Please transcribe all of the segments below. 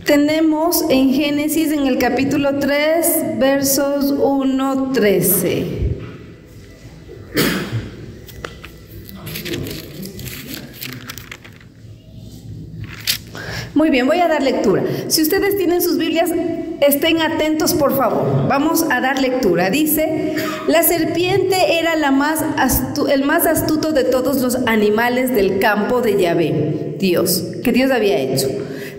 Tenemos en Génesis, en el capítulo 3, versos 1-13. Muy bien, voy a dar lectura. Si ustedes tienen sus Biblias, estén atentos, por favor. Vamos a dar lectura. Dice: la serpiente era el más astuto de todos los animales del campo de Yahvé, que Dios había hecho.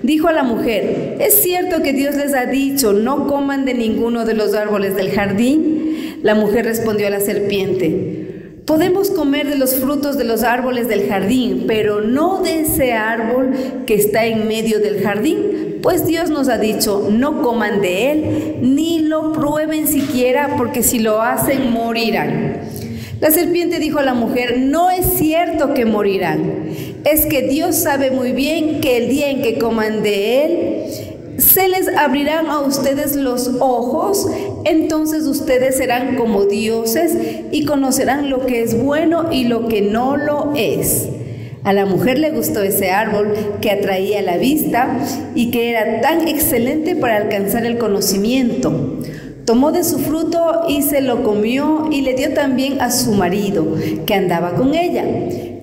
Dijo a la mujer: ¿es cierto que Dios les ha dicho, no coman de ninguno de los árboles del jardín? La mujer respondió a la serpiente: podemos comer de los frutos de los árboles del jardín, pero no de ese árbol que está en medio del jardín, pues Dios nos ha dicho, no coman de él, ni lo prueben siquiera, porque si lo hacen, morirán. La serpiente dijo a la mujer: no es cierto que morirán, es que Dios sabe muy bien que el día en que coman de él, se les abrirán a ustedes los ojos, entonces ustedes serán como dioses y conocerán lo que es bueno y lo que no lo es. A la mujer le gustó ese árbol que atraía la vista y que era tan excelente para alcanzar el conocimiento. Tomó de su fruto y se lo comió y le dio también a su marido, que andaba con ella,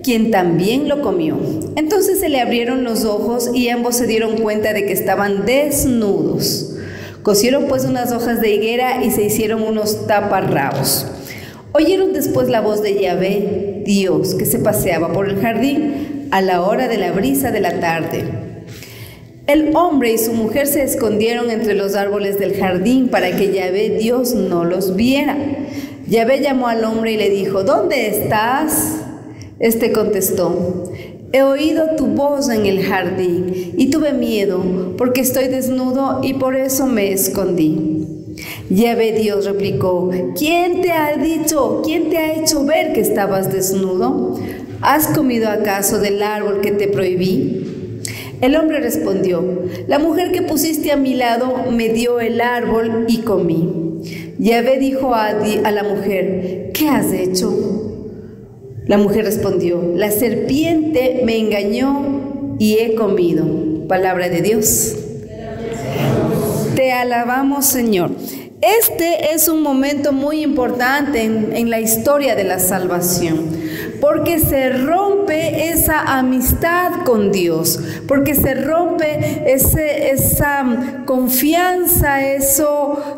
quien también lo comió. Entonces se le abrieron los ojos y ambos se dieron cuenta de que estaban desnudos. Cosieron pues unas hojas de higuera y se hicieron unos taparrabos. Oyeron después la voz de Yahvé, Dios, que se paseaba por el jardín a la hora de la brisa de la tarde. El hombre y su mujer se escondieron entre los árboles del jardín para que Yahvé, Dios, no los viera. Yahvé llamó al hombre y le dijo: ¿dónde estás? Este contestó: he oído tu voz en el jardín y tuve miedo porque estoy desnudo y por eso me escondí. Yahvé Dios replicó: ¿quién te ha hecho ver que estabas desnudo? ¿Has comido acaso del árbol que te prohibí? El hombre respondió: la mujer que pusiste a mi lado me dio el árbol y comí. Yahvé dijo a la mujer: ¿qué has hecho? La mujer respondió: la serpiente me engañó y he comido. Palabra de Dios. Te alabamos, Señor. Este es un momento muy importante en la historia de la salvación, porque se rompe esa amistad con Dios, porque se rompe esa confianza,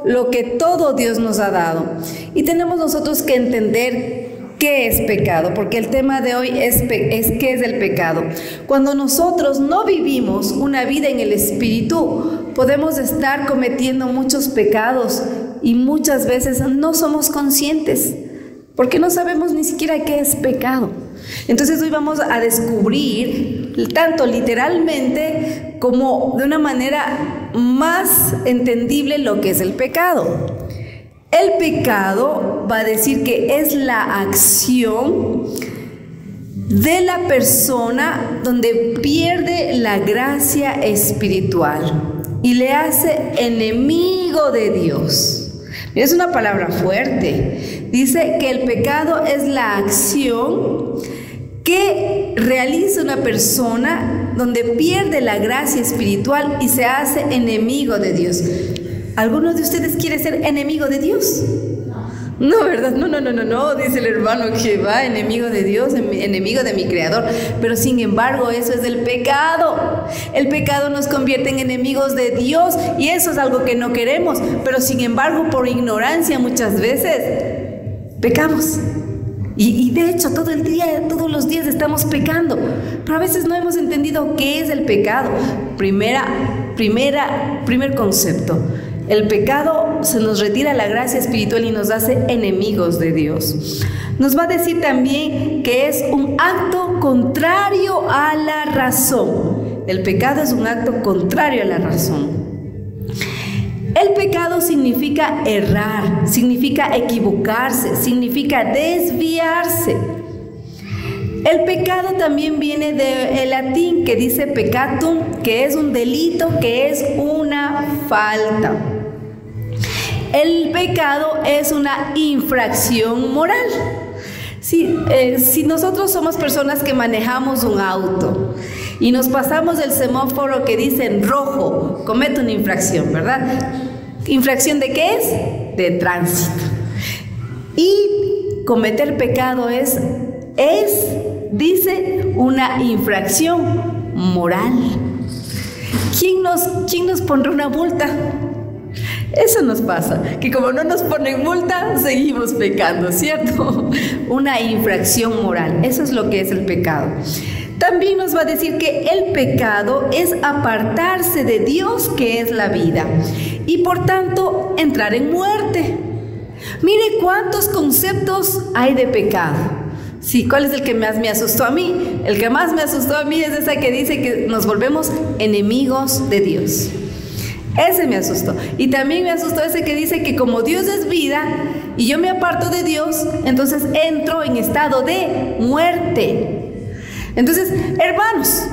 lo que todo Dios nos ha dado. Y tenemos nosotros que entender ¿qué es pecado? Porque el tema de hoy es ¿qué es el pecado? Cuando nosotros no vivimos una vida en el Espíritu, podemos estar cometiendo muchos pecados y muchas veces no somos conscientes, porque no sabemos ni siquiera qué es pecado. Entonces hoy vamos a descubrir, tanto literalmente como de una manera más entendible, lo que es el pecado. El pecado va a decir que es la acción de la persona donde pierde la gracia espiritual y le hace enemigo de Dios. Es una palabra fuerte. Dice que el pecado es la acción que realiza una persona donde pierde la gracia espiritual y se hace enemigo de Dios. ¿Alguno de ustedes quiere ser enemigo de Dios? No, ¿verdad? No, dice el hermano que va enemigo de Dios, enemigo de mi Creador. Pero sin embargo, eso es el pecado. El pecado nos convierte en enemigos de Dios y eso es algo que no queremos. Pero sin embargo, por ignorancia muchas veces pecamos. Y de hecho todos los días estamos pecando. Pero a veces no hemos entendido qué es el pecado. Primer concepto. El pecado se nos retira la gracia espiritual y nos hace enemigos de Dios. Nos va a decir también que es un acto contrario a la razón. El pecado es un acto contrario a la razón. El pecado significa errar, significa equivocarse, significa desviarse. El pecado también viene del latín que dice peccatum, que es un delito, que es una falta. El pecado es una infracción moral. Si nosotros somos personas que manejamos un auto y nos pasamos del semáforo que dice en rojo, comete una infracción, ¿verdad? ¿Infracción de qué es? De tránsito. Y cometer pecado es, dice, una infracción moral. ¿Quién nos pondrá una multa? Eso nos pasa, que como no nos ponen multa, seguimos pecando, ¿cierto? Una infracción moral, eso es lo que es el pecado. También nos va a decir que el pecado es apartarse de Dios, que es la vida, y por tanto entrar en muerte. Mire cuántos conceptos hay de pecado. Sí, ¿cuál es el que más me asustó a mí? El que más me asustó a mí es esa que dice que nos volvemos enemigos de Dios. Ese me asustó. Y también me asustó ese que dice que como Dios es vida y yo me aparto de Dios, entonces entro en estado de muerte. Entonces, hermanos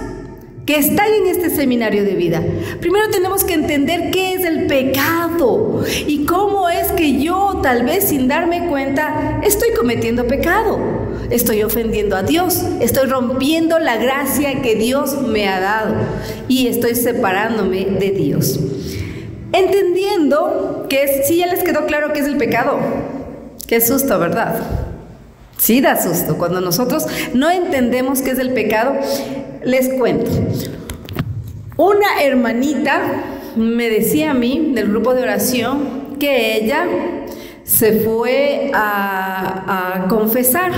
que están en este seminario de vida, primero tenemos que entender qué es el pecado y cómo es que yo, tal vez sin darme cuenta, estoy cometiendo pecado. Estoy ofendiendo a Dios, estoy rompiendo la gracia que Dios me ha dado y estoy separándome de Dios. Entendiendo que sí, ya les quedó claro qué es el pecado. Qué susto, ¿verdad? Sí da susto. Cuando nosotros no entendemos qué es el pecado, les cuento. Una hermanita me decía a mí, del grupo de oración, que ella se fue a confesar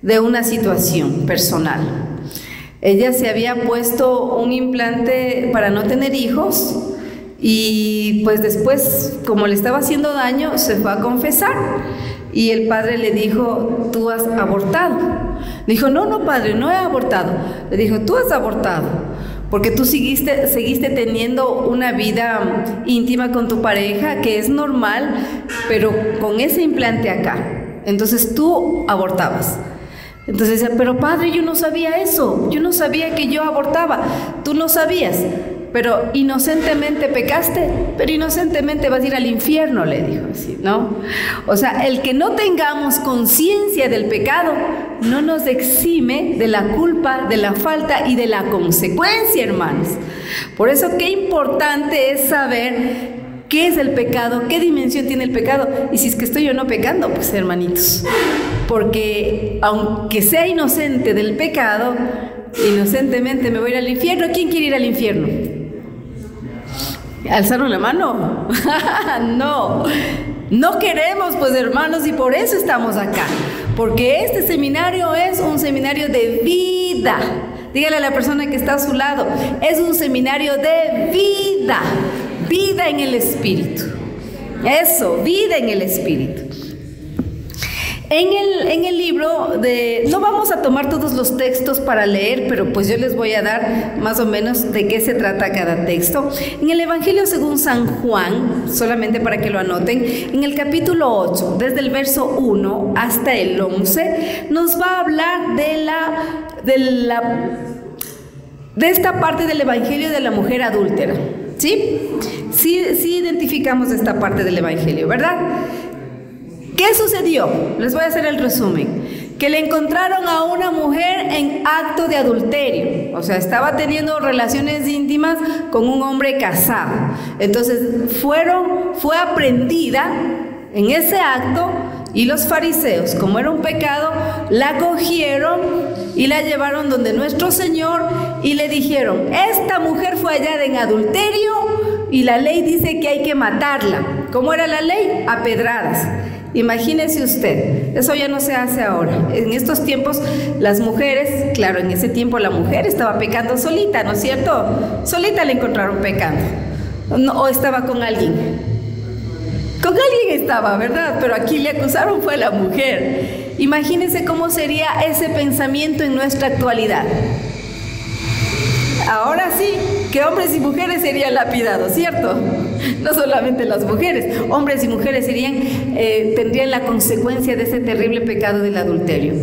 de una situación personal. Ella se había puesto un implante para no tener hijos y pues después, como le estaba haciendo daño, se fue a confesar y el padre le dijo: tú has abortado. Dijo: no padre, no he abortado. Le dijo: tú has abortado porque tú seguiste teniendo una vida íntima con tu pareja, que es normal, pero con ese implante acá, entonces tú abortabas. Entonces decía: pero padre, yo no sabía eso, yo no sabía que yo abortaba. Tú no sabías, pero inocentemente pecaste, pero inocentemente vas a ir al infierno, le dijo así, ¿no? O sea, el que no tengamos conciencia del pecado no nos exime de la culpa, de la falta y de la consecuencia, hermanos. Por eso qué importante es saber qué es el pecado, qué dimensión tiene el pecado, y si es que estoy yo no pecando, pues hermanitos, porque aunque sea inocente del pecado, inocentemente me voy a ir al infierno. ¿Quién quiere ir al infierno? ¿Alzaron la mano? No queremos, pues hermanos, y por eso estamos acá, porque este seminario es un seminario de vida. Dígale a la persona que está a su lado: es un seminario de vida. Vida en el Espíritu. Eso, vida en el Espíritu. En el libro no vamos a tomar todos los textos para leer, pero pues yo les voy a dar más o menos de qué se trata cada texto. En el Evangelio según San Juan, solamente para que lo anoten, en el capítulo 8, desde el verso 1 hasta el 11, nos va a hablar de esta parte del Evangelio de la mujer adúltera. ¿Sí? Sí identificamos esta parte del Evangelio, ¿verdad? ¿Qué sucedió? Les voy a hacer el resumen. Que le encontraron a una mujer en acto de adulterio. O sea, estaba teniendo relaciones íntimas con un hombre casado. Entonces fue aprehendida en ese acto, y los fariseos, como era un pecado, la cogieron y la llevaron donde nuestro Señor y le dijeron: esta mujer fue hallada en adulterio y la ley dice que hay que matarla. ¿Cómo era la ley? A pedradas. Imagínese usted, eso ya no se hace ahora. En estos tiempos las mujeres, claro, en ese tiempo la mujer estaba pecando solita, ¿no es cierto? Solita le encontraron pecando, o estaba con alguien. Con alguien estaba, ¿verdad? Pero aquí le acusaron fue a la mujer. Imagínense cómo sería ese pensamiento en nuestra actualidad. Ahora sí, que hombres y mujeres serían lapidados, ¿cierto? No solamente las mujeres, hombres y mujeres tendrían la consecuencia de ese terrible pecado del adulterio.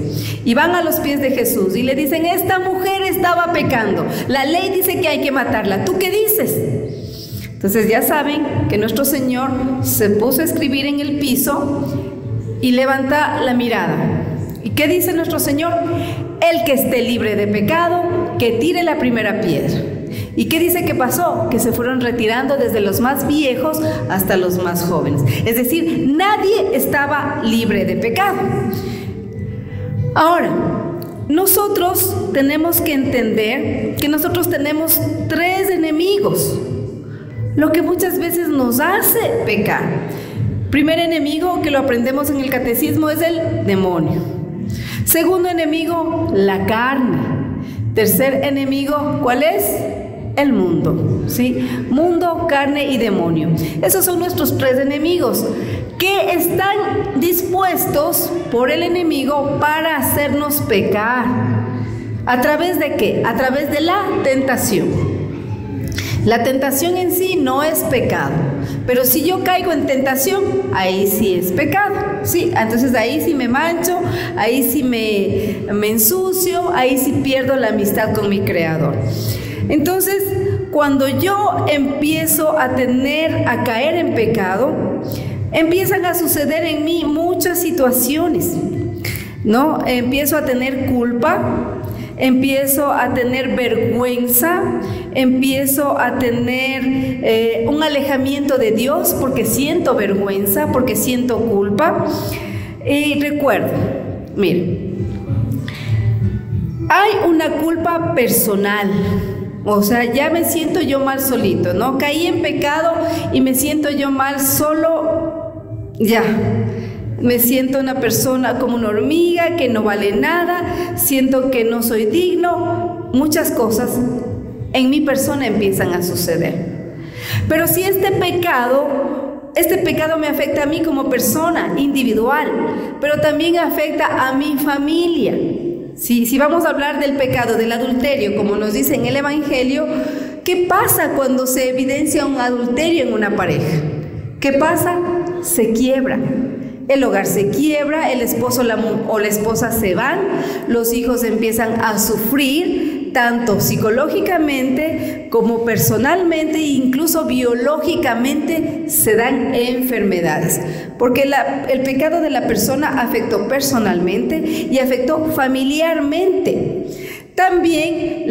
Y van a los pies de Jesús y le dicen: esta mujer estaba pecando, la ley dice que hay que matarla, ¿tú qué dices? Entonces ya saben que nuestro Señor se puso a escribir en el piso y levanta la mirada. ¿Y qué dice nuestro Señor? El que esté libre de pecado, que tire la primera piedra. ¿Y qué dice que pasó? Que se fueron retirando desde los más viejos hasta los más jóvenes. Es decir, nadie estaba libre de pecado. Ahora, nosotros tenemos que entender que nosotros tenemos 3 enemigos, lo que muchas veces nos hace pecar. Primer enemigo, que lo aprendemos en el catecismo, es el demonio. Segundo enemigo, la carne. Tercer enemigo, ¿cuál es? El mundo, ¿sí? Mundo, carne y demonio. Esos son nuestros 3 enemigos que están dispuestos por el enemigo para hacernos pecar. ¿A través de qué? A través de la tentación. La tentación en sí no es pecado, pero si yo caigo en tentación, ahí sí es pecado, ¿sí? Entonces ahí sí me mancho, ahí sí me ensucio, ahí sí pierdo la amistad con mi Creador. Entonces, cuando yo empiezo a caer en pecado, empiezan a suceder en mí muchas situaciones, ¿no? Empiezo a tener culpa, empiezo a tener vergüenza, empiezo a tener un alejamiento de Dios porque siento vergüenza, porque siento culpa. Y recuerdo, miren, hay una culpa personal. O sea, ya me siento yo mal solito, ¿no? Caí en pecado y me siento yo mal solo, ya. Me siento una persona como una hormiga que no vale nada, siento que no soy digno, muchas cosas en mi persona empiezan a suceder. Pero si este pecado me afecta a mí como persona individual, pero también afecta a mi familia. Si vamos a hablar del pecado del adulterio, como nos dice en el Evangelio, ¿qué pasa cuando se evidencia un adulterio en una pareja? ¿Qué pasa? Se quiebra. El hogar se quiebra, el esposo o la esposa se van, los hijos empiezan a sufrir, tanto psicológicamente como personalmente e incluso biológicamente se dan enfermedades. Porque el pecado de la persona afectó personalmente y afectó familiarmente. También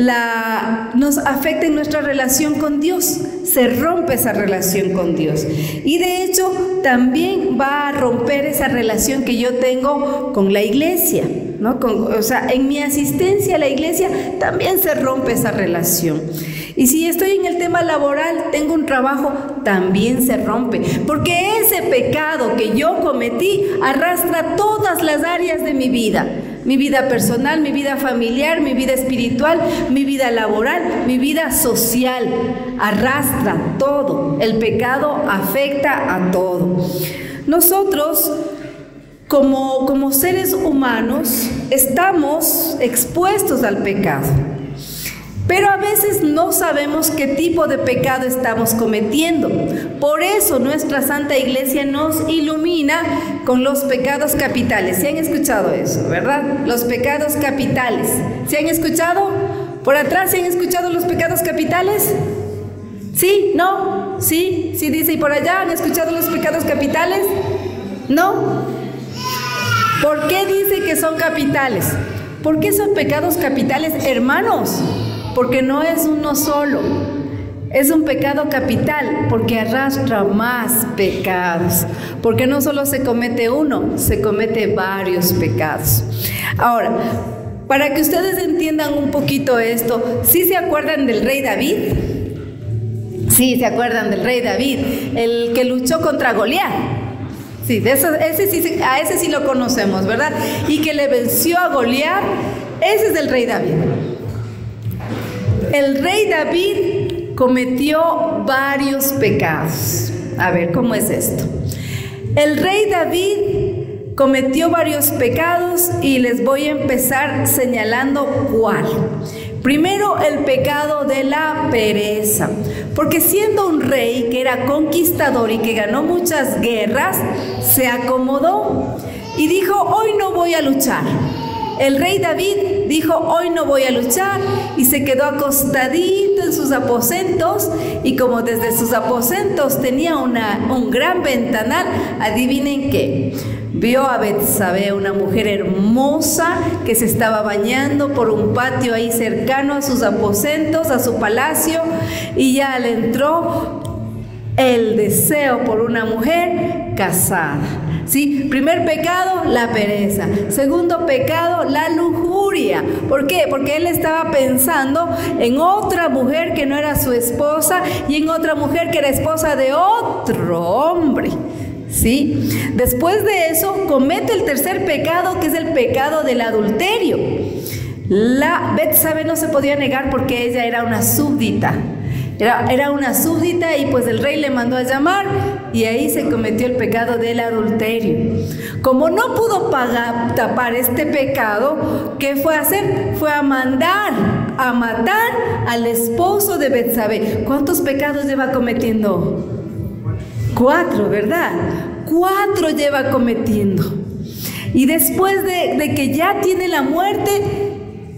nos afecta en nuestra relación con Dios, se rompe esa relación con Dios. Y de hecho también va a romper esa relación que yo tengo con la iglesia, ¿no? O sea, en mi asistencia a la iglesia también se rompe esa relación. Y si estoy en el tema laboral, tengo un trabajo, también se rompe. Porque ese pecado que yo cometí arrastra todas las áreas de mi vida. Mi vida personal, mi vida familiar, mi vida espiritual, mi vida laboral, mi vida social. Arrastra todo. El pecado afecta a todo. Nosotros, como seres humanos, estamos expuestos al pecado. Pero a veces no sabemos qué tipo de pecado estamos cometiendo. Por eso nuestra Santa Iglesia nos ilumina con los pecados capitales. ¿Se han escuchado eso, verdad? Los pecados capitales. ¿Se han escuchado? ¿Por atrás se han escuchado los pecados capitales? ¿Sí? ¿No? ¿Sí? ¿Sí dice? ¿Y por allá han escuchado los pecados capitales? ¿No? ¿Por qué dice que son capitales? ¿Por qué son pecados capitales, hermanos? Porque no es uno solo, es un pecado capital, porque arrastra más pecados, porque no solo se comete uno, se comete varios pecados. Ahora, para que ustedes entiendan un poquito esto, ¿sí se acuerdan del rey David? Sí, se acuerdan del rey David, el que luchó contra Goliat. Sí, a ese sí lo conocemos, ¿verdad? Y que le venció a Goliat, ese es el rey David. El rey David cometió varios pecados. A ver, ¿cómo es esto? El rey David cometió varios pecados y les voy a empezar señalando cuál. Primero, el pecado de la pereza. Porque siendo un rey que era conquistador y que ganó muchas guerras, se acomodó y dijo, hoy no voy a luchar. El rey David dijo, hoy no voy a luchar, y se quedó acostadito en sus aposentos, y como desde sus aposentos tenía un gran ventanal, adivinen qué. Vio a Betsabé, una mujer hermosa que se estaba bañando por un patio ahí cercano a sus aposentos, a su palacio, y ya le entró el deseo por una mujer casada. ¿Sí? Primer pecado, la pereza. Segundo pecado, la lujuria. ¿Por qué? Porque él estaba pensando en otra mujer que no era su esposa y en otra mujer que era esposa de otro hombre. ¿Sí? Después de eso comete el tercer pecado, que es el pecado del adulterio. La Betsabé no se podía negar porque ella era una súbdita. Era una súbdita, y pues el rey le mandó a llamar, y ahí se cometió el pecado del adulterio. Como no pudo tapar este pecado, ¿qué fue a hacer? Fue a mandar a matar al esposo de Betsabé. ¿Cuántos pecados lleva cometiendo? 4, ¿verdad? 4 lleva cometiendo. Y después de que ya tiene la muerte,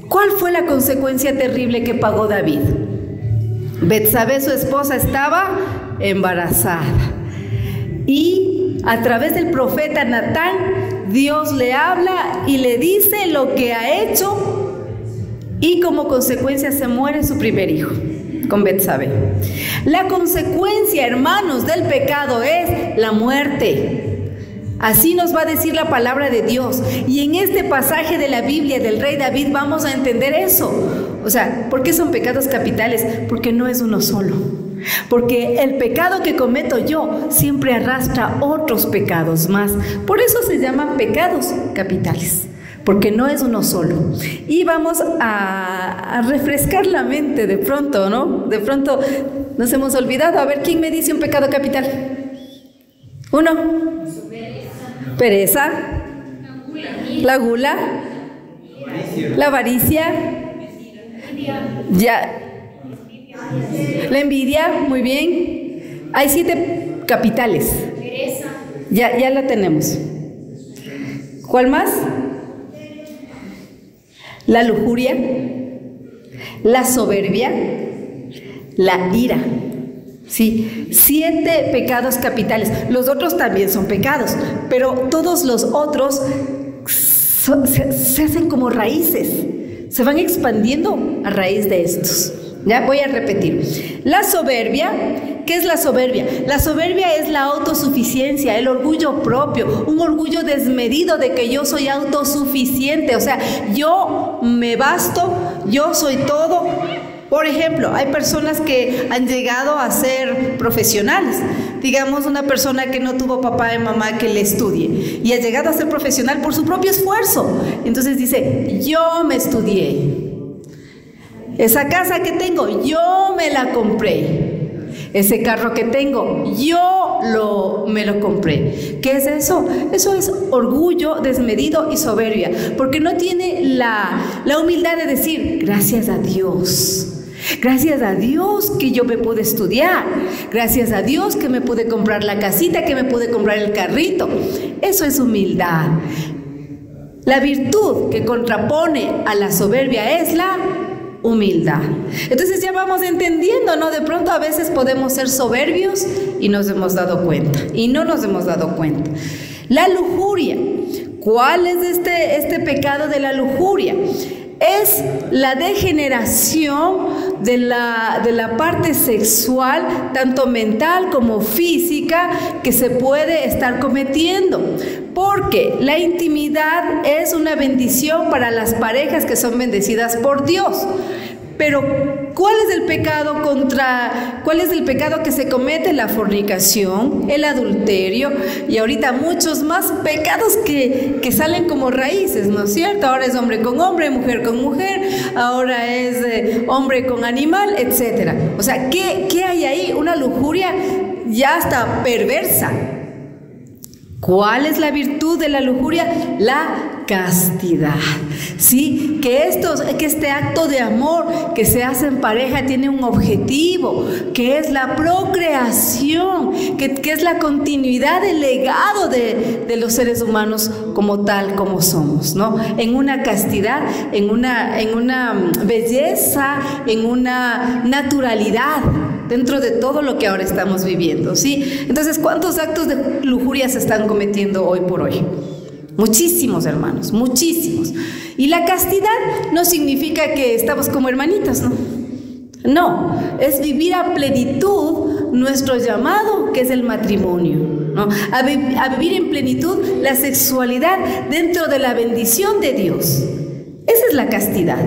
¿cuál fue la consecuencia terrible que pagó David? Betsabé, su esposa, estaba embarazada, y a través del profeta Natán, Dios le habla y le dice lo que ha hecho, y como consecuencia se muere su primer hijo con Betsabé. La consecuencia, hermanos, del pecado es la muerte. Así nos va a decir la palabra de Dios. Y en este pasaje de la Biblia del rey David vamos a entender eso. O sea, ¿por qué son pecados capitales? Porque no es uno solo. Porque el pecado que cometo yo siempre arrastra otros pecados más. Por eso se llaman pecados capitales, porque no es uno solo. Y vamos a refrescar la mente de pronto, ¿no? De pronto nos hemos olvidado. A ver, ¿quién me dice un pecado capital? Uno. Pereza. La gula. La avaricia. Ya. La envidia, muy bien. Hay 7 capitales. Ya la tenemos. ¿Cuál más? La lujuria, la soberbia, la ira. Sí, 7 pecados capitales. Los otros también son pecados, pero todos los otros se hacen como raíces, se van expandiendo a raíz de estos. Ya voy a repetir. La soberbia. ¿Qué es la soberbia? La soberbia es la autosuficiencia, el orgullo propio, un orgullo desmedido de que yo soy autosuficiente, o sea, yo me basto, yo soy todo. Por ejemplo, hay personas que han llegado a ser profesionales. Digamos, una persona que no tuvo papá y mamá que le estudie y ha llegado a ser profesional por su propio esfuerzo. Entonces dice, yo me estudié. Esa casa que tengo, yo me la compré. Ese carro que tengo, yo me lo compré. ¿Qué es eso? Eso es orgullo desmedido y soberbia, porque no tiene la humildad de decir, gracias a Dios. Gracias a Dios que yo me pude estudiar. Gracias a Dios que me pude comprar la casita, que me pude comprar el carrito. Eso es humildad. La virtud que contrapone a la soberbia es la humildad. Entonces ya vamos entendiendo, ¿no? De pronto a veces podemos ser soberbios y nos hemos dado cuenta, y no nos hemos dado cuenta. La lujuria. ¿Cuál es este pecado de la lujuria? Es la degeneración de la parte sexual, tanto mental como física, que se puede estar cometiendo. Porque la intimidad es una bendición para las parejas que son bendecidas por Dios. Pero, ¿cuál es el pecado que se comete? La fornicación, el adulterio, y ahorita muchos más pecados que salen como raíces, ¿no es cierto? Ahora es hombre con hombre, mujer con mujer, ahora es hombre con animal, etc. O sea, ¿qué hay ahí? Una lujuria ya hasta perversa. ¿Cuál es la virtud de la lujuria? La castidad. ¿Sí? Que este acto de amor que se hace en pareja tiene un objetivo, que es la procreación, que es la continuidad del legado de los seres humanos como tal, como somos, ¿no? En una castidad, en una belleza, en una naturalidad, dentro de todo lo que ahora estamos viviendo, ¿sí? Entonces, ¿cuántos actos de lujuria se están cometiendo hoy por hoy? Muchísimos, hermanos, muchísimos. Y la castidad no significa que estamos como hermanitas, ¿no? No, es vivir a plenitud nuestro llamado, que es el matrimonio, ¿no? A vivir en plenitud la sexualidad dentro de la bendición de Dios. Esa es la castidad.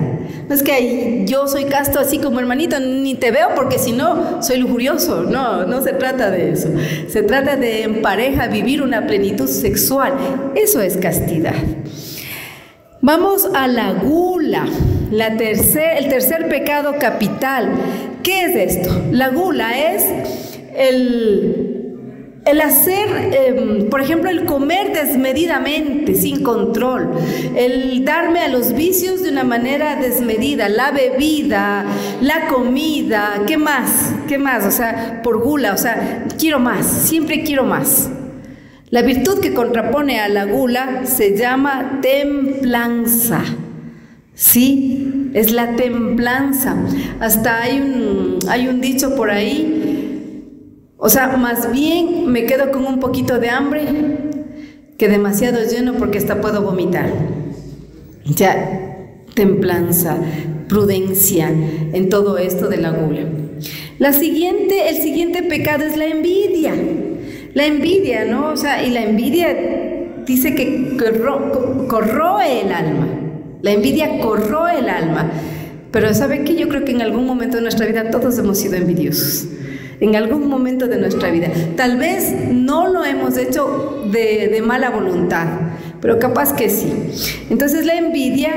No es que yo soy casto así como hermanito, ni te veo porque si no soy lujurioso. No, no se trata de eso. Se trata de en pareja vivir una plenitud sexual. Eso es castidad. Vamos a la gula, el tercer pecado capital. ¿Qué es esto? La gula es el hacer, por ejemplo, el comer desmedidamente, sin control, el darme a los vicios de una manera desmedida, la bebida, la comida, ¿qué más? ¿Qué más? O sea, por gula, o sea, quiero más, siempre quiero más. La virtud que contrapone a la gula se llama templanza, ¿sí? Es la templanza. Hasta hay un dicho por ahí. O sea, más bien me quedo con un poquito de hambre que demasiado lleno porque hasta puedo vomitar. Ya, templanza, prudencia en todo esto de la gula. El siguiente pecado es la envidia. La envidia, ¿no? O sea, y la envidia dice que corroe el alma. La envidia corroe el alma. Pero ¿sabe qué? Yo creo que en algún momento de nuestra vida todos hemos sido envidiosos. En algún momento de nuestra vida. Tal vez no lo hemos hecho de mala voluntad, pero capaz que sí. Entonces la envidia,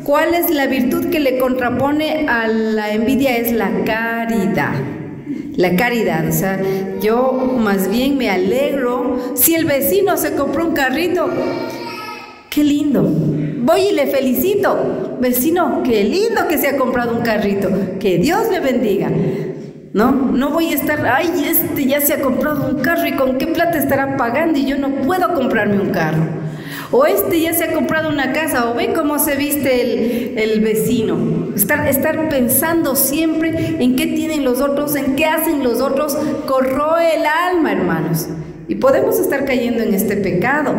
¿cuál es la virtud que le contrapone a la envidia? Es la caridad. La caridad, o sea, yo más bien me alegro si el vecino se compró un carrito. ¡Qué lindo! Voy y le felicito. Vecino, qué lindo que se ha comprado un carrito. Que Dios le bendiga. No voy a estar, ay, ya se ha comprado un carro y con qué plata estará pagando y yo no puedo comprarme un carro. O ya se ha comprado una casa, o ve cómo se viste el vecino. Estar pensando siempre en qué tienen los otros, en qué hacen los otros, corroe el alma, hermanos. Y podemos estar cayendo en este pecado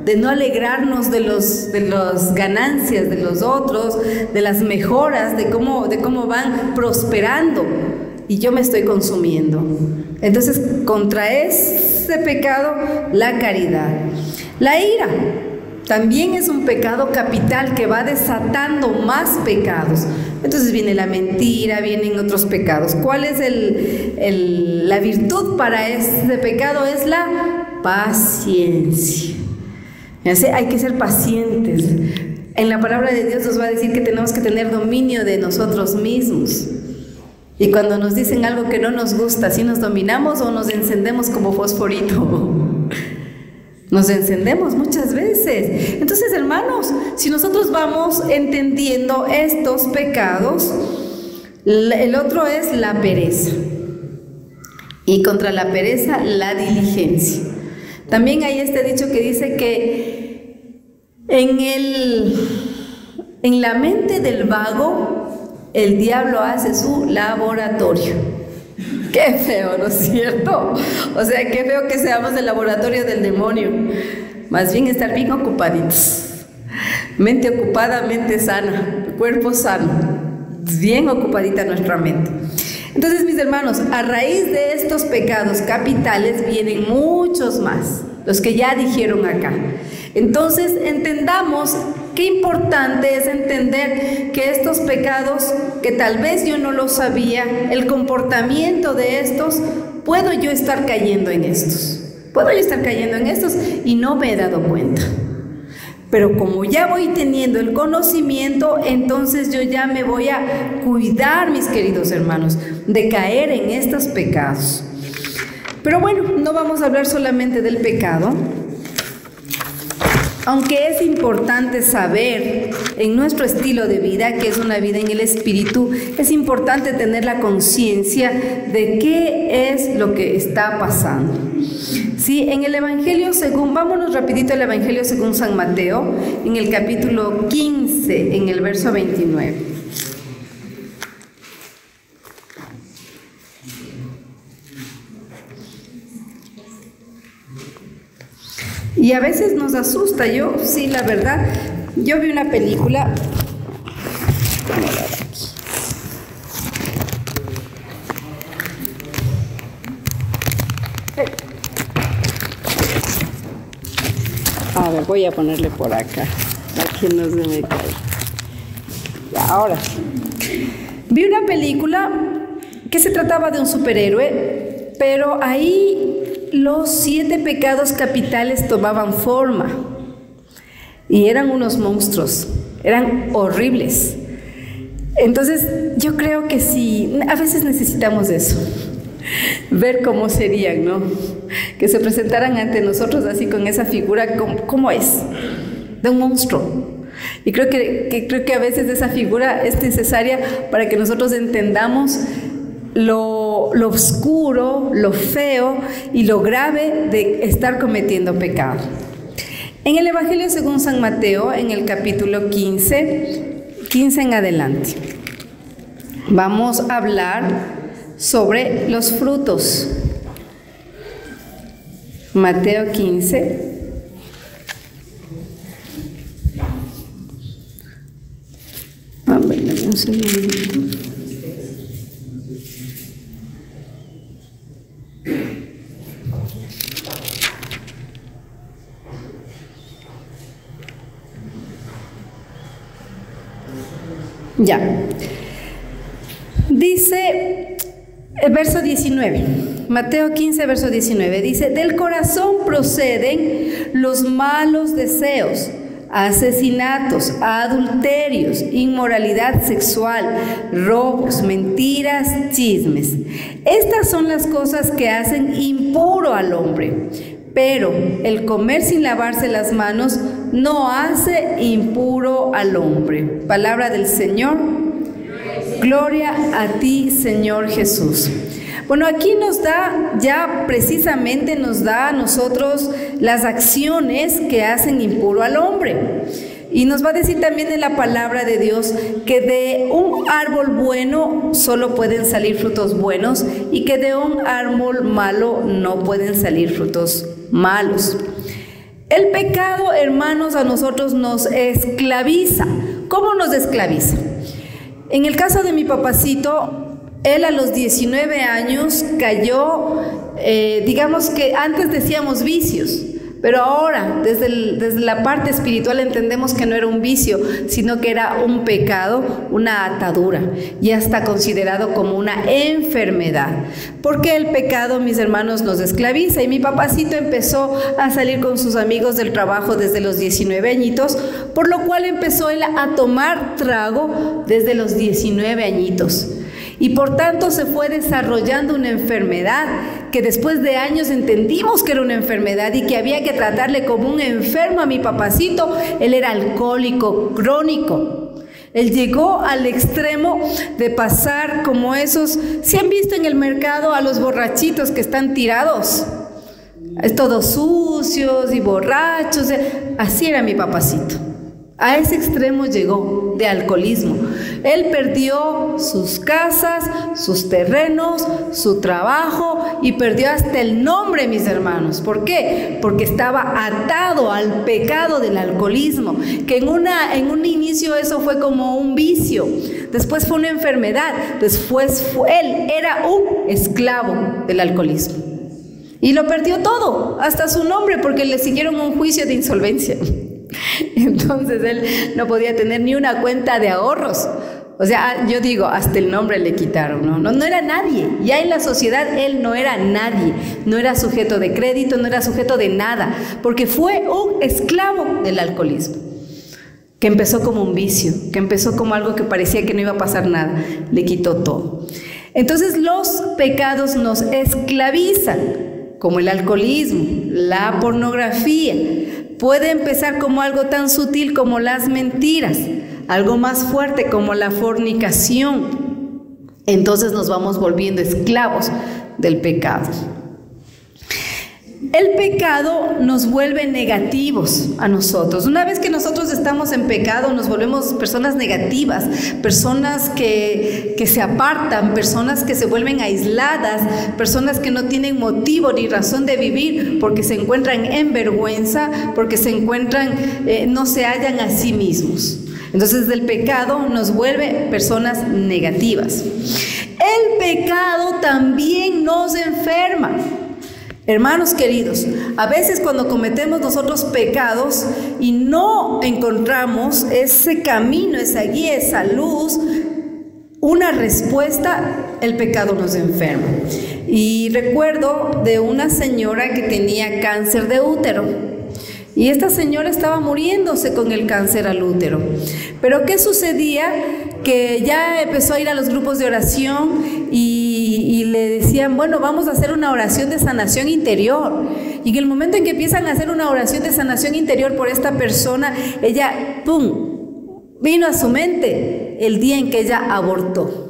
de no alegrarnos de las ganancias de los otros, de las mejoras, de cómo van prosperando. Y yo me estoy consumiendo. Entonces, contra ese pecado, la caridad. La ira también es un pecado capital que va desatando más pecados. Entonces viene la mentira, vienen otros pecados. ¿Cuál es la virtud para este pecado? Es la paciencia. Hay que ser pacientes. En la palabra de Dios nos va a decir que tenemos que tener dominio de nosotros mismos. Y cuando nos dicen algo que no nos gusta, ¿sí nos dominamos o nos encendemos como fosforito? Nos encendemos muchas veces. Entonces, hermanos, si nosotros vamos entendiendo estos pecados, el otro es la pereza. Y contra la pereza, la diligencia. También hay este dicho que dice que en la mente del vago, el diablo hace su laboratorio. Qué feo, ¿no es cierto? O sea, qué feo que seamos el laboratorio del demonio. Más bien estar bien ocupaditos. Mente ocupada, mente sana, cuerpo sano. Bien ocupadita nuestra mente. Entonces, mis hermanos, a raíz de estos pecados capitales vienen muchos más, los que ya dijeron acá. Entonces, entendamos qué importante es entender que estos pecados, que tal vez yo no lo sabía, el comportamiento de estos, puedo yo estar cayendo en estos. Puedo yo estar cayendo en estos y no me he dado cuenta. Pero como ya voy teniendo el conocimiento, entonces yo ya me voy a cuidar, mis queridos hermanos, de caer en estos pecados. Pero bueno, no vamos a hablar solamente del pecado, Aunque es importante saber en nuestro estilo de vida, que es una vida en el Espíritu, es importante tener la conciencia de qué es lo que está pasando. Sí, en el Evangelio vámonos rapidito al Evangelio según San Mateo, en el capítulo 15, en el verso 29. Y a veces nos asusta. Sí, la verdad, yo vi una película. A ver, voy a ponerle por acá, para que no se me caiga. Ahora sí. Vi una película que se trataba de un superhéroe, pero ahí los 7 pecados capitales tomaban forma y eran unos monstruos, eran horribles. Entonces yo creo que sí, a veces necesitamos eso, ver cómo serían, ¿no? Que se presentaran ante nosotros así con esa figura, ¿cómo es? De un monstruo. Y creo que a veces esa figura es necesaria para que nosotros entendamos lo oscuro, lo feo y lo grave de estar cometiendo pecado. En el Evangelio según San Mateo, en el capítulo 15 en adelante, vamos a hablar sobre los frutos. Mateo 15. A ver, dame un segundito. Ya. Dice el verso 19, Mateo 15, verso 19, dice: del corazón proceden los malos deseos, asesinatos, adulterios, inmoralidad sexual, robos, mentiras, chismes. Estas son las cosas que hacen impuro al hombre. Pero el comer sin lavarse las manos no hace impuro al hombre. Palabra del Señor. Gloria a ti, Señor Jesús. Bueno, aquí nos da, ya precisamente nos da a nosotros las acciones que hacen impuro al hombre. Y nos va a decir también en la palabra de Dios que de un árbol bueno solo pueden salir frutos buenos y que de un árbol malo no pueden salir frutos malos. El pecado, hermanos, a nosotros nos esclaviza. ¿Cómo nos esclaviza? En el caso de mi papacito, él a los 19 años cayó, digamos que antes decíamos vicios, pero ahora desde la parte espiritual entendemos que no era un vicio, sino que era un pecado, una atadura. Ya está considerado como una enfermedad, porque el pecado, mis hermanos, nos esclaviza. Y mi papacito empezó a salir con sus amigos del trabajo desde los 19 añitos, por lo cual empezó él a tomar trago desde los 19 añitos. Y por tanto se fue desarrollando una enfermedad que después de años entendimos que era una enfermedad y que había que tratarle como un enfermo a mi papacito. Él era alcohólico crónico. Él llegó al extremo de pasar como esos, ¿se han visto en el mercado a los borrachitos que están tirados? Todos sucios y borrachos. Así era mi papacito. A ese extremo llegó de alcoholismo. Él perdió sus casas, sus terrenos, su trabajo y perdió hasta el nombre, mis hermanos. ¿Por qué? Porque estaba atado al pecado del alcoholismo, que en un inicio eso fue como un vicio, después fue una enfermedad, después él era un esclavo del alcoholismo. Y lo perdió todo, hasta su nombre, porque le siguieron un juicio de insolvencia. Entonces él no podía tener ni una cuenta de ahorros. O sea, yo digo, hasta el nombre le quitaron, no era nadie. Ya en la sociedad él no era nadie, no era sujeto de crédito, no era sujeto de nada, porque fue un esclavo del alcoholismo, que empezó como un vicio, que empezó como algo que parecía que no iba a pasar nada, le quitó todo. Entonces los pecados nos esclavizan, como el alcoholismo, la pornografía, puede empezar como algo tan sutil como las mentiras, algo más fuerte como la fornicación. Entonces nos vamos volviendo esclavos del pecado. El pecado nos vuelve negativos a nosotros. Una vez que nosotros estamos en pecado, nos volvemos personas negativas, personas que se apartan, personas que se vuelven aisladas, personas que no tienen motivo ni razón de vivir porque se encuentran en vergüenza, porque se encuentran, no se hallan a sí mismos. Entonces el pecado nos vuelve personas negativas. El pecado también nos enferma. Hermanos queridos, a veces cuando cometemos nosotros pecados y no encontramos ese camino, esa guía, esa luz, una respuesta, el pecado nos enferma. Y recuerdo de una señora que tenía cáncer de útero. Y esta señora estaba muriéndose con el cáncer al útero. Pero ¿qué sucedía? Que ya empezó a ir a los grupos de oración y le decían, bueno, vamos a hacer una oración de sanación interior. Y en el momento en que empiezan a hacer una oración de sanación interior por esta persona, ella, ¡pum!, vino a su mente el día en que ella abortó.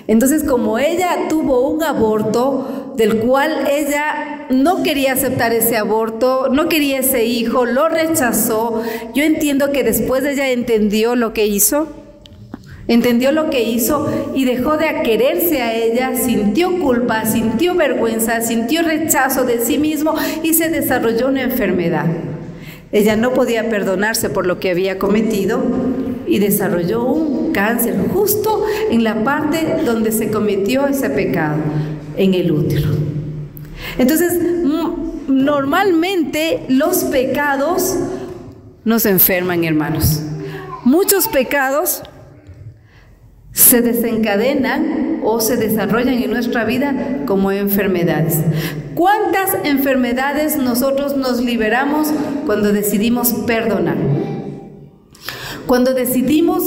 Entonces, como ella tuvo un aborto del cual ella no quería aceptar ese aborto, no quería ese hijo, lo rechazó, yo entiendo que después ella entendió lo que hizo y dejó de quererse a ella, sintió culpa, sintió vergüenza, sintió rechazo de sí mismo y se desarrolló una enfermedad. Ella no podía perdonarse por lo que había cometido y desarrolló un cáncer justo en la parte donde se cometió ese pecado, en el útero. Entonces, normalmente los pecados nos enferman, hermanos. Muchos pecados se desencadenan o se desarrollan en nuestra vida como enfermedades. ¿Cuántas enfermedades nosotros nos liberamos cuando decidimos perdonar? Cuando decidimos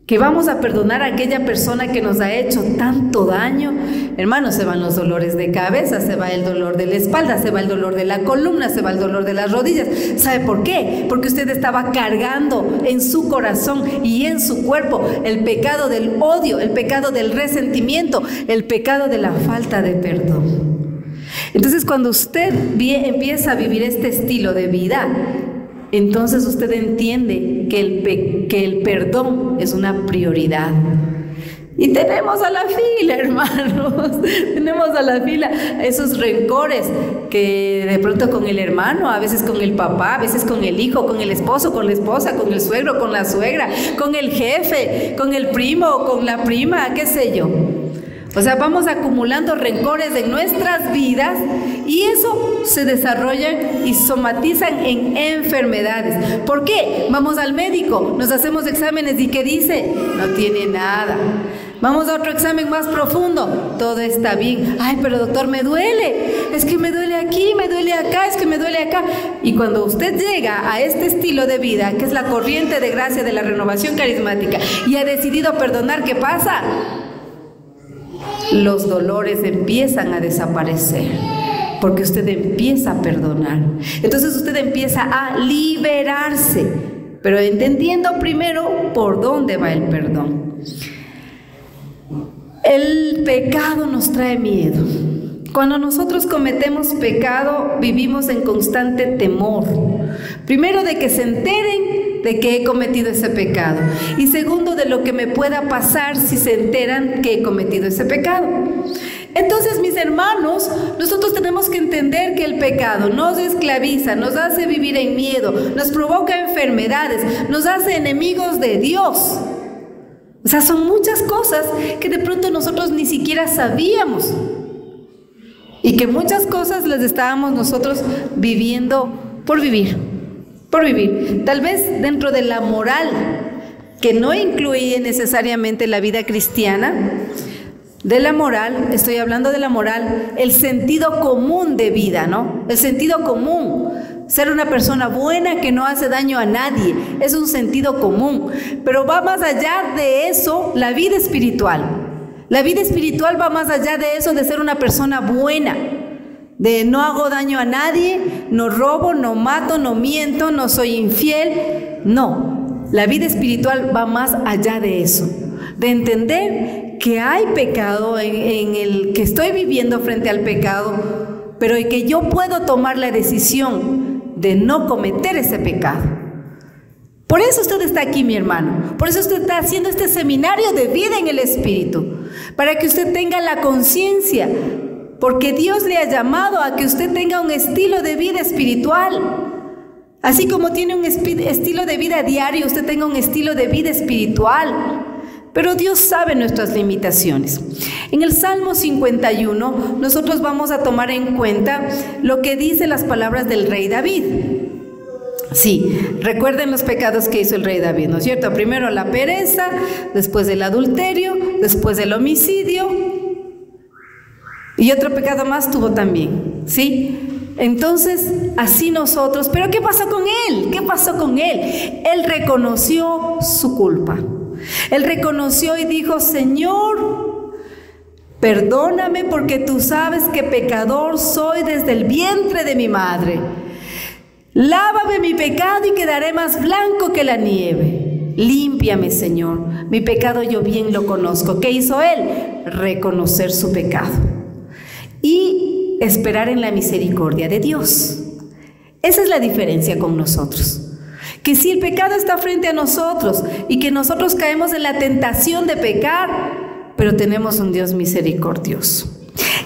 que vamos a perdonar a aquella persona que nos ha hecho tanto daño, hermanos, se van los dolores de cabeza, se va el dolor de la espalda, se va el dolor de la columna, se va el dolor de las rodillas. ¿Sabe por qué? Porque usted estaba cargando en su corazón y en su cuerpo el pecado del odio, el pecado del resentimiento, el pecado de la falta de perdón. Entonces, cuando usted empieza a vivir este estilo de vida, entonces usted entiende que el perdón es una prioridad. Y tenemos a la fila, hermanos, tenemos a la fila esos rencores que de pronto con el hermano, a veces con el papá, a veces con el hijo, con el esposo, con la esposa, con el suegro, con la suegra, con el jefe, con el primo, con la prima, qué sé yo. O sea, vamos acumulando rencores en nuestras vidas y eso se desarrolla y somatizan en enfermedades. ¿Por qué? Vamos al médico, nos hacemos exámenes y ¿qué dice? No tiene nada. Vamos a otro examen más profundo, todo está bien. Ay, pero doctor, me duele, es que me duele aquí, me duele acá, es que me duele acá. Y cuando usted llega a este estilo de vida, que es la corriente de gracia de la renovación carismática, y ha decidido perdonar, ¿qué pasa? Los dolores empiezan a desaparecer porque usted empieza a perdonar. Entonces usted empieza a liberarse, pero entendiendo primero por dónde va el perdón. El pecado nos trae miedo. Cuando nosotros cometemos pecado, vivimos en constante temor. Primero, de que se enteren de que he cometido ese pecado. Y segundo, de lo que me pueda pasar si se enteran que he cometido ese pecado. Entonces, mis hermanos, nosotros tenemos que entender que el pecado nos esclaviza, nos hace vivir en miedo, nos provoca enfermedades, nos hace enemigos de Dios. O sea, son muchas cosas que de pronto nosotros ni siquiera sabíamos. Y que muchas cosas las estábamos nosotros viviendo por vivir. Tal vez dentro de la moral, que no incluye necesariamente la vida cristiana, de la moral, estoy hablando de la moral, el sentido común de vida, ¿no? El sentido común. Ser una persona buena que no hace daño a nadie, es un sentido común. Pero va más allá de eso la vida espiritual. La vida espiritual va más allá de eso de ser una persona buena. de no hago daño a nadie, no robo, no mato, no miento, no soy infiel. No, la vida espiritual va más allá de eso, de entender que hay pecado en el que estoy viviendo frente al pecado, pero que yo puedo tomar la decisión de no cometer ese pecado. Por eso usted está aquí, mi hermano. Por eso usted está haciendo este seminario de vida en el Espíritu, para que usted tenga la conciencia, porque Dios le ha llamado a que usted tenga un estilo de vida espiritual. Así como tiene un estilo de vida diario, usted tenga un estilo de vida espiritual. Pero Dios sabe nuestras limitaciones. En el Salmo 51, nosotros vamos a tomar en cuenta lo que dicen las palabras del rey David. Sí, recuerden los pecados que hizo el rey David, ¿no es cierto? Primero la pereza, después el adulterio, después el homicidio, y otro pecado más tuvo también, ¿sí? Entonces, así nosotros, ¿pero qué pasó con él? ¿Qué pasó con él? Él reconoció su culpa. Él reconoció y dijo: Señor, perdóname, porque tú sabes que pecador soy desde el vientre de mi madre. Lávame mi pecado y quedaré más blanco que la nieve. Límpiame, Señor. Mi pecado yo bien lo conozco. ¿Qué hizo él? Reconocer su pecado y esperar en la misericordia de Dios. Esa es la diferencia con nosotros. Que si el pecado está frente a nosotros y que nosotros caemos en la tentación de pecar, pero tenemos un Dios misericordioso.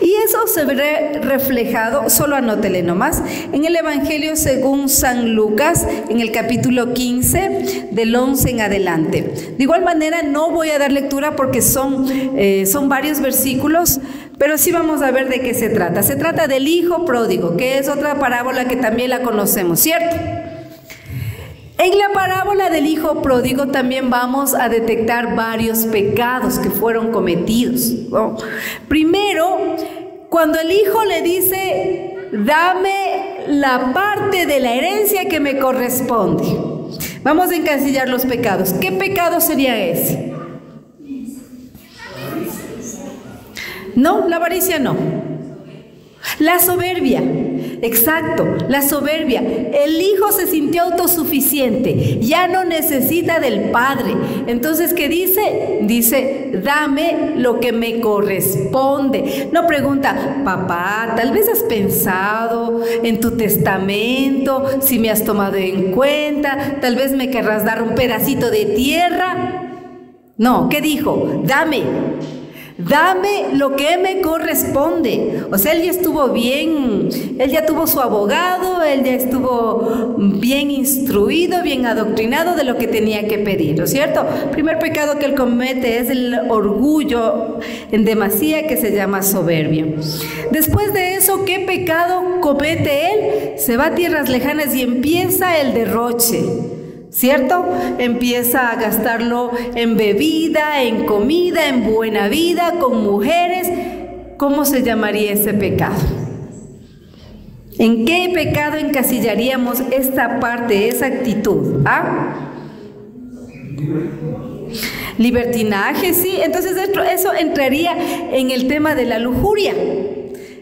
Y eso se ve reflejado, solo anótele nomás, en el Evangelio según San Lucas, en el capítulo 15, del 11 en adelante. De igual manera, no voy a dar lectura porque son varios versículos, pero sí vamos a ver de qué se trata. Se trata del hijo pródigo, que es otra parábola que también la conocemos, ¿cierto? En la parábola del hijo pródigo también vamos a detectar varios pecados que fueron cometidos, ¿no? Primero, cuando el hijo le dice: dame la parte de la herencia que me corresponde. Vamos a encasillar los pecados. ¿Qué pecado sería ese? No, la avaricia no. La soberbia, exacto, la soberbia. El hijo se sintió autosuficiente, ya no necesita del padre. Entonces, ¿qué dice? Dice: dame lo que me corresponde. No pregunta: papá, tal vez has pensado en tu testamento, si me has tomado en cuenta, tal vez me querrás dar un pedacito de tierra. No, ¿qué dijo? Dame lo que me corresponde. O sea, él ya estuvo bien, él ya tuvo su abogado, él ya estuvo bien instruido, bien adoctrinado de lo que tenía que pedir, ¿no es cierto? El primer pecado que él comete es el orgullo en demasía, que se llama soberbia. Después de eso, ¿qué pecado comete él? Se va a tierras lejanas y empieza el derroche, ¿cierto? Empieza a gastarlo en bebida, en comida, en buena vida, con mujeres. ¿Cómo se llamaría ese pecado? ¿En qué pecado encasillaríamos esta parte, esa actitud? ¿Ah? Libertinaje, sí. Entonces eso entraría en el tema de la lujuria,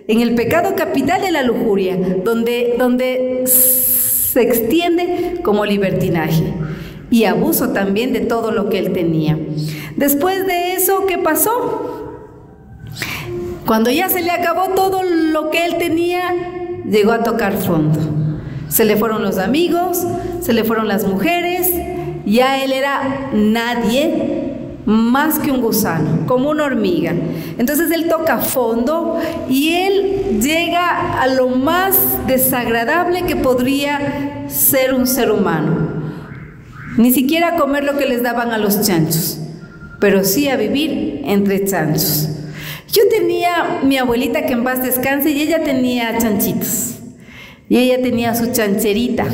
en el pecado capital de la lujuria, donde se extiende como libertinaje y abuso también de todo lo que él tenía. Después de eso, ¿qué pasó? Cuando ya se le acabó todo lo que él tenía, llegó a tocar fondo. Se le fueron los amigos, se le fueron las mujeres, ya él era nadie más que un gusano, como una hormiga. Entonces él toca fondo y él llega a lo más desagradable que podría ser un ser humano. Ni siquiera a comer lo que les daban a los chanchos, pero sí a vivir entre chanchos. Yo tenía mi abuelita, que en paz descanse, y ella tenía chanchitos, y ella tenía su chancherita.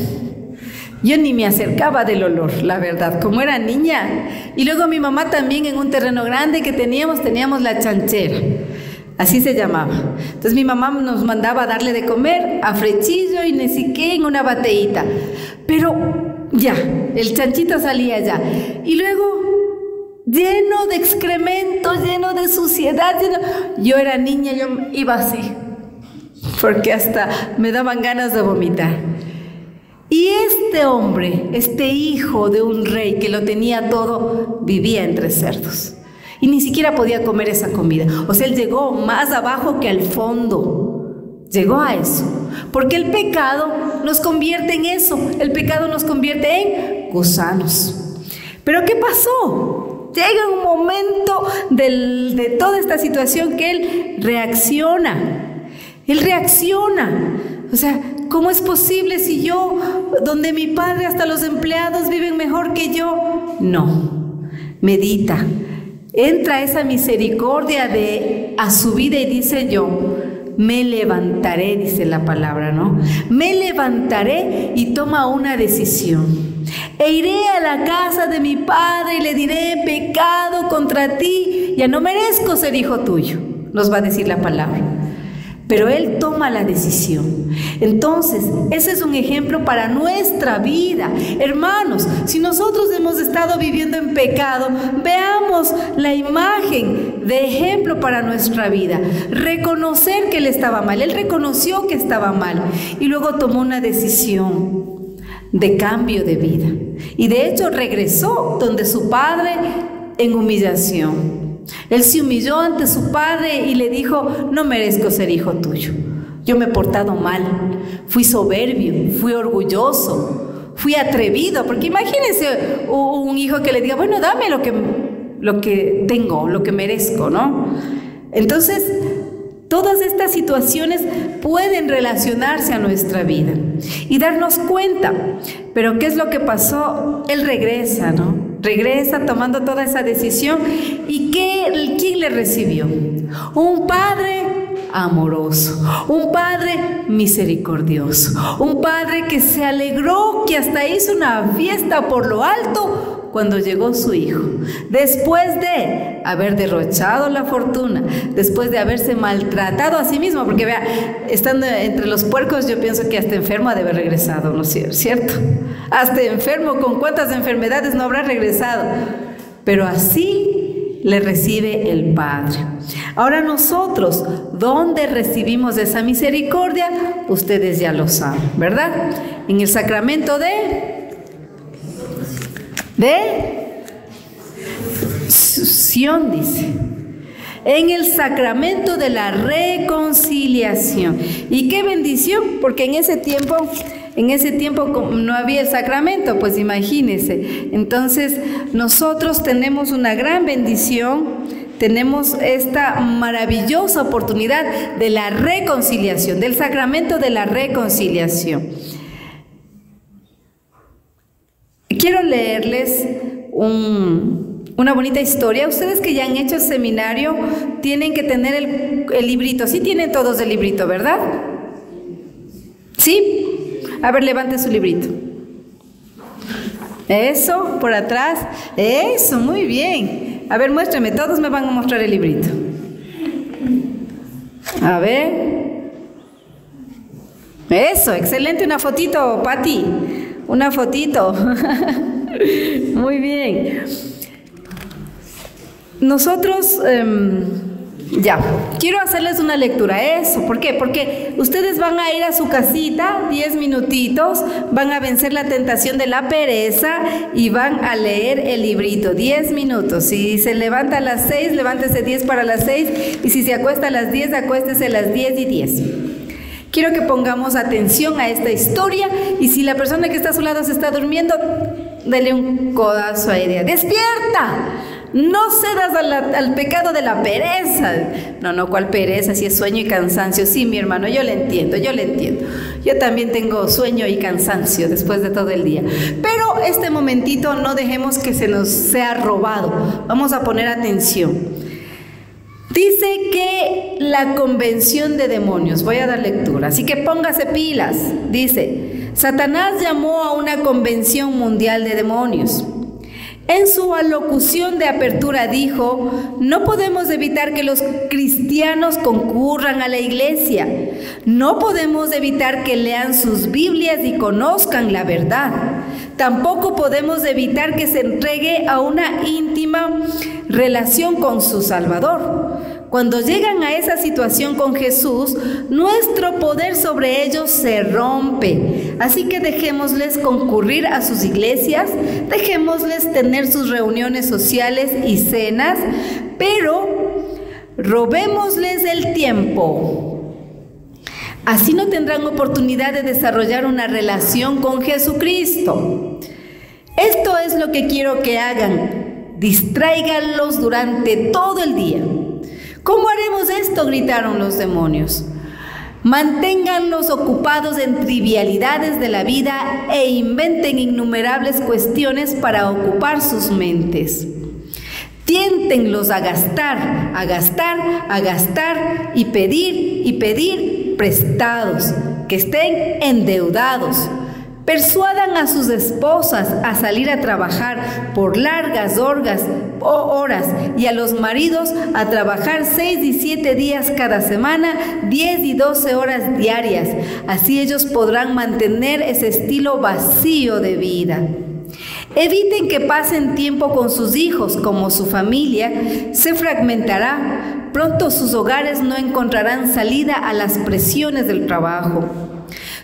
Yo ni me acercaba del olor, la verdad, como era niña. Y luego mi mamá también, en un terreno grande que teníamos la chanchera, así se llamaba. Entonces mi mamá nos mandaba a darle de comer a frechillo y ni siquiera en una bateíta. Pero ya, el chanchito salía ya. Y luego, lleno de excremento, lleno de suciedad, yo era niña, yo iba así. porque hasta me daban ganas de vomitar. Y este hombre, este hijo de un rey que lo tenía todo, vivía entre cerdos. Y ni siquiera podía comer esa comida. O sea, él llegó más abajo que al fondo. Llegó a eso. Porque el pecado nos convierte en eso. El pecado nos convierte en gusanos. Pero ¿qué pasó? Llega un momento de toda esta situación que él reacciona. Él reacciona. O sea, ¿cómo es posible si yo, donde mi padre hasta los empleados viven mejor que yo? No. Medita. Entra esa misericordia a su vida y dice yo, me levantaré, dice la palabra, ¿no? Me levantaré y toma una decisión. E iré a la casa de mi padre y le diré, pecado contra ti, ya no merezco ser hijo tuyo, nos va a decir la palabra. Pero él toma la decisión. Entonces, ese es un ejemplo para nuestra vida. Hermanos, si nosotros hemos estado viviendo en pecado, veamos la imagen de ejemplo para nuestra vida. Reconocer que él estaba mal. Él reconoció que estaba mal y luego tomó una decisión de cambio de vida. Y de hecho regresó donde su padre en humillación. Él se humilló ante su padre y le dijo, no merezco ser hijo tuyo. Yo me he portado mal, fui soberbio, fui orgulloso, fui atrevido. Porque imagínense un hijo que le diga, bueno, dame lo que tengo, lo que merezco, ¿no? Entonces, todas estas situaciones pueden relacionarse a nuestra vida y darnos cuenta. Pero ¿qué es lo que pasó? Él regresa, ¿no? Regresa tomando toda esa decisión. ¿Y quién le recibió? Un padre amoroso, un padre misericordioso, un padre que se alegró, que hasta hizo una fiesta por lo alto cuando llegó su hijo. Después de haber derrochado la fortuna, después de haberse maltratado a sí mismo, porque vea, estando entre los puercos yo pienso que hasta enfermo ha de haber regresado, ¿no es cierto? Hasta enfermo, ¿con cuántas enfermedades no habrá regresado? Pero así le recibe el Padre. Ahora nosotros, ¿dónde recibimos esa misericordia? Ustedes ya lo saben, ¿verdad? En el sacramento de sucesión, dice. En el sacramento de la reconciliación. Y qué bendición, porque en ese tiempo no había el sacramento, pues imagínense. Entonces nosotros tenemos una gran bendición, tenemos esta maravillosa oportunidad de la reconciliación, del sacramento de la reconciliación. Quiero leerles una bonita historia. Ustedes que ya han hecho el seminario tienen que tener el librito. Sí tienen todos el librito, ¿verdad? ¿Sí? A ver, levante su librito. Eso, por atrás. Eso, muy bien. A ver, muéstrame, todos me van a mostrar el librito. A ver. Eso, excelente, una fotito, Pati. Una fotito. Muy bien. Nosotros, quiero hacerles una lectura. Eso, ¿por qué? Porque ustedes van a ir a su casita, 10 minutitos, van a vencer la tentación de la pereza y van a leer el librito, 10 minutos. Si se levanta a las 6, levántese 10 para las 6, y si se acuesta a las 10, acuéstese a las 10 y 10. Quiero que pongamos atención a esta historia, y si la persona que está a su lado se está durmiendo, dele un codazo a ella. ¡Despierta! No cedas al pecado de la pereza. No, ¿cuál pereza? Si es sueño y cansancio. Sí, mi hermano, yo le entiendo. Yo también tengo sueño y cansancio después de todo el día. Pero este momentito no dejemos que se nos sea robado. Vamos a poner atención. Dice que la convención de demonios, voy a dar lectura, así que póngase pilas. Dice, Satanás llamó a una convención mundial de demonios. En su alocución de apertura dijo, no podemos evitar que los cristianos concurran a la iglesia. No podemos evitar que lean sus Biblias y conozcan la verdad. Tampoco podemos evitar que se entregue a una íntima relación con su Salvador. Cuando llegan a esa situación con Jesús, nuestro poder sobre ellos se rompe. Así que dejémosles concurrir a sus iglesias, dejémosles tener sus reuniones sociales y cenas, pero robémosles el tiempo. Así no tendrán oportunidad de desarrollar una relación con Jesucristo. Esto es lo que quiero que hagan. Distráiganlos durante todo el día. ¿Cómo haremos esto?, gritaron los demonios. Manténganlos ocupados en trivialidades de la vida e inventen innumerables cuestiones para ocupar sus mentes. Tiéntenlos a gastar, a gastar, a gastar y pedir prestados, que estén endeudados. Persuadan a sus esposas a salir a trabajar por largas horas y a los maridos a trabajar 6 y 7 días cada semana, 10 y 12 horas diarias. Así ellos podrán mantener ese estilo vacío de vida. Eviten que pasen tiempo con sus hijos, como su familia se fragmentará. Pronto sus hogares no encontrarán salida a las presiones del trabajo.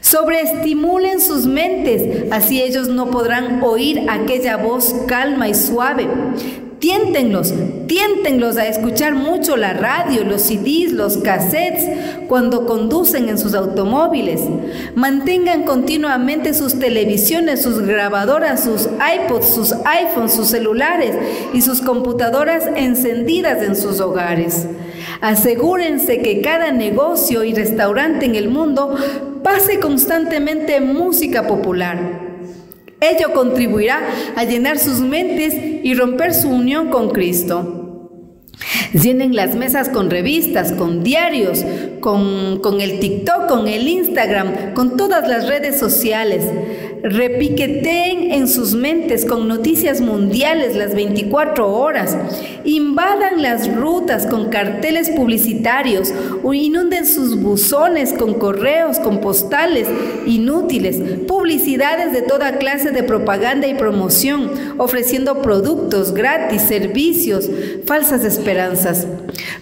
Sobreestimulen sus mentes, así ellos no podrán oír aquella voz calma y suave. Tiéntenlos a escuchar mucho la radio, los CDs, los cassettes cuando conducen en sus automóviles. Mantengan continuamente sus televisiones, sus grabadoras, sus iPods, sus iPhones, sus celulares y sus computadoras encendidas en sus hogares. Asegúrense que cada negocio y restaurante en el mundo pase constantemente música popular. Ello contribuirá a llenar sus mentes y romper su unión con Cristo. Llenen las mesas con revistas, con diarios, con el TikTok, con el Instagram, con todas las redes sociales. Repiqueteen en sus mentes con noticias mundiales las 24 horas. Invadan las rutas con carteles publicitarios o inunden sus buzones con correos, con postales inútiles, publicidades de toda clase de propaganda y promoción, ofreciendo productos gratis, servicios, falsas esperanzas.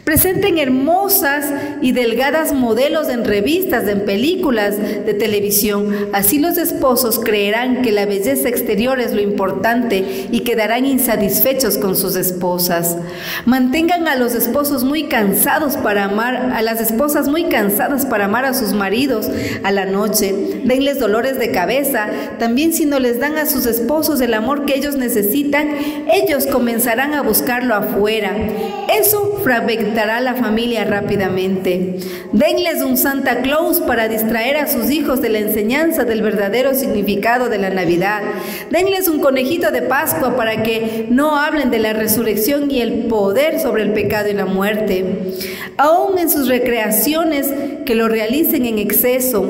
Presenten hermosas y delgadas modelos en revistas, en películas de televisión. Así los esposos creerán que la belleza exterior es lo importante y quedarán insatisfechos con sus esposas. Mantengan a los esposos muy cansados para amar, a las esposas muy cansadas para amar a sus maridos a la noche. Denles dolores de cabeza. También si no les dan a sus esposos el amor que ellos necesitan, ellos comenzarán a buscarlo afuera. Eso fragmentará la familia rápidamente. Denles un Santa Claus para distraer a sus hijos de la enseñanza del verdadero significado de la Navidad. Denles un conejito de Pascua para que no hablen de la resurrección y el poder sobre el pecado y la muerte. Aún en sus recreaciones, que lo realicen en exceso.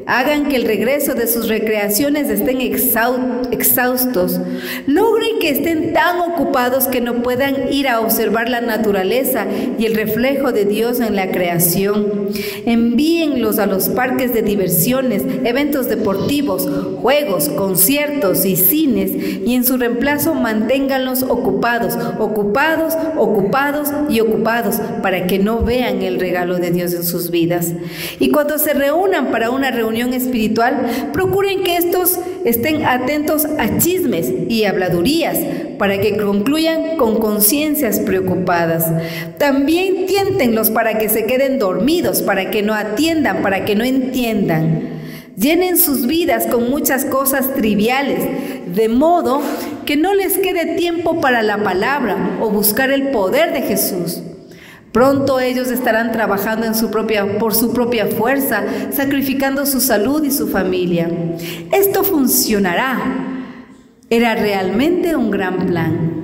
Hagan que el regreso de sus recreaciones estén exhaustos. Logren que estén tan ocupados que no puedan ir a observar la naturaleza y el reflejo de Dios en la creación. Envíenlos a los parques de diversiones, eventos deportivos, juegos, conciertos y cines, y en su reemplazo manténganlos ocupados, para que no vean el regalo de Dios en sus vidas. Y cuando se reúnan para una reunión espiritual, procuren que estos estén atentos a chismes y habladurías para que concluyan con conciencias preocupadas. También tiéntenlos para que se queden dormidos, para que no atiendan, para que no entiendan. Llenen sus vidas con muchas cosas triviales, de modo que no les quede tiempo para la palabra o buscar el poder de Jesús. Pronto ellos estarán trabajando por su propia fuerza, sacrificando su salud y su familia. Esto funcionará. Era realmente un gran plan.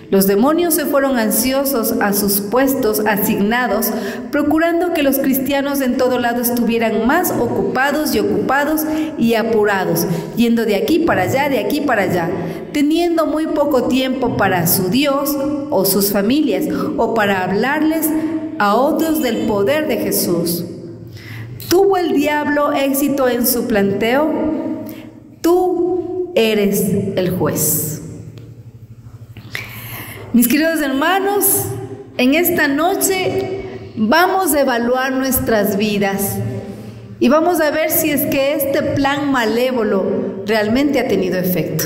Los demonios se fueron ansiosos a sus puestos asignados, procurando que los cristianos en todo lado estuvieran más ocupados y apurados, yendo de aquí para allá, teniendo muy poco tiempo para su Dios o sus familias, o para hablarles a otros del poder de Jesús. ¿Tuvo el diablo éxito en su planteo? Tú eres el juez. Mis queridos hermanos, en esta noche vamos a evaluar nuestras vidas y vamos a ver si es que este plan malévolo realmente ha tenido efecto.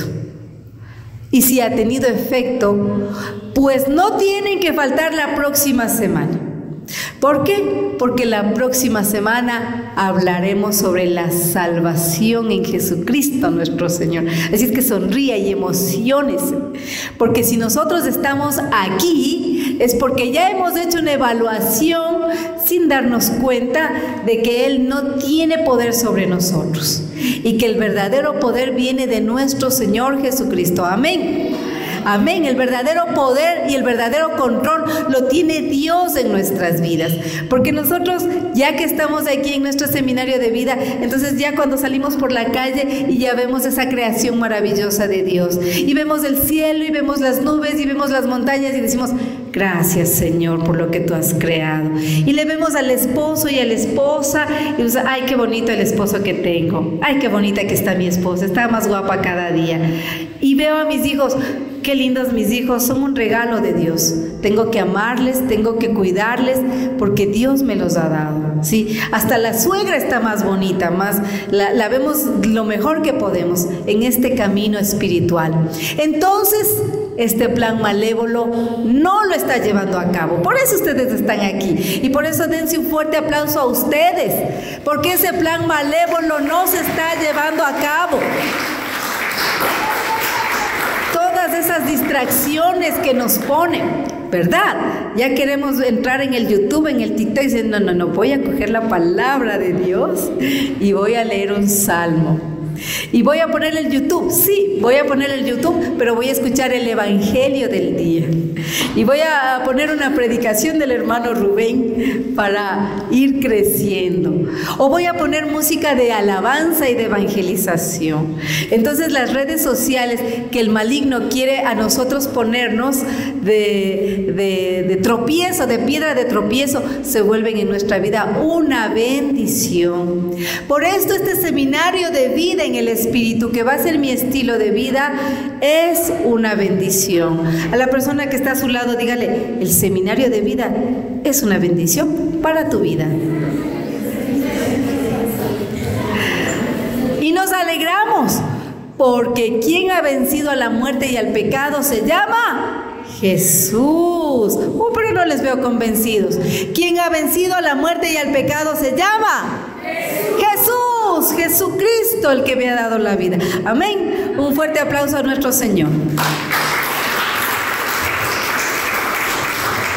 Y si ha tenido efecto, pues no tienen que faltar la próxima semana. ¿Por qué? Porque la próxima semana hablaremos sobre la salvación en Jesucristo nuestro Señor. Así es que sonría y emociónese, porque si nosotros estamos aquí es porque ya hemos hecho una evaluación sin darnos cuenta de que Él no tiene poder sobre nosotros y que el verdadero poder viene de nuestro Señor Jesucristo. Amén. Amén. El verdadero poder y el verdadero control lo tiene Dios en nuestras vidas. Porque nosotros, ya que estamos aquí en nuestro seminario de vida, entonces ya cuando salimos por la calle y ya vemos esa creación maravillosa de Dios, y vemos el cielo y vemos las nubes y vemos las montañas y decimos: gracias, Señor, por lo que tú has creado. Y le vemos al esposo y a la esposa y dice: ay, qué bonito el esposo que tengo, ay, qué bonita que está mi esposa, está más guapa cada día. Y veo a mis hijos: qué lindos mis hijos, son un regalo de Dios. Tengo que amarles, tengo que cuidarles, porque Dios me los ha dado, ¿sí? Hasta la suegra está más bonita, más la vemos lo mejor que podemos en este camino espiritual. Entonces, este plan malévolo no lo está llevando a cabo. Por eso ustedes están aquí. Y por eso dense un fuerte aplauso a ustedes, porque ese plan malévolo no se está llevando a cabo. Todas esas distracciones que nos ponen, ¿verdad? Ya queremos entrar en el YouTube, en el TikTok, y dicen: no, voy a coger la palabra de Dios y voy a leer un salmo. Y voy a poner el YouTube, sí, voy a poner el YouTube, pero voy a escuchar el Evangelio del día. Y voy a poner una predicación del hermano Rubén para ir creciendo. O voy a poner música de alabanza y de evangelización. Entonces las redes sociales que el maligno quiere a nosotros ponernos de tropiezo, de piedra de tropiezo, se vuelven en nuestra vida una bendición. Por esto este seminario de vida en el Espíritu, que va a ser mi estilo de vida, es una bendición. A la persona que está a su lado, dígale: el seminario de vida es una bendición para tu vida. Y nos alegramos, porque quien ha vencido a la muerte y al pecado se llama Jesús. Pero no les veo convencidos. ¿Quién ha vencido a la muerte y al pecado se llama Jesús, Jesucristo, el que me ha dado la vida. Amén. Un fuerte aplauso a nuestro Señor.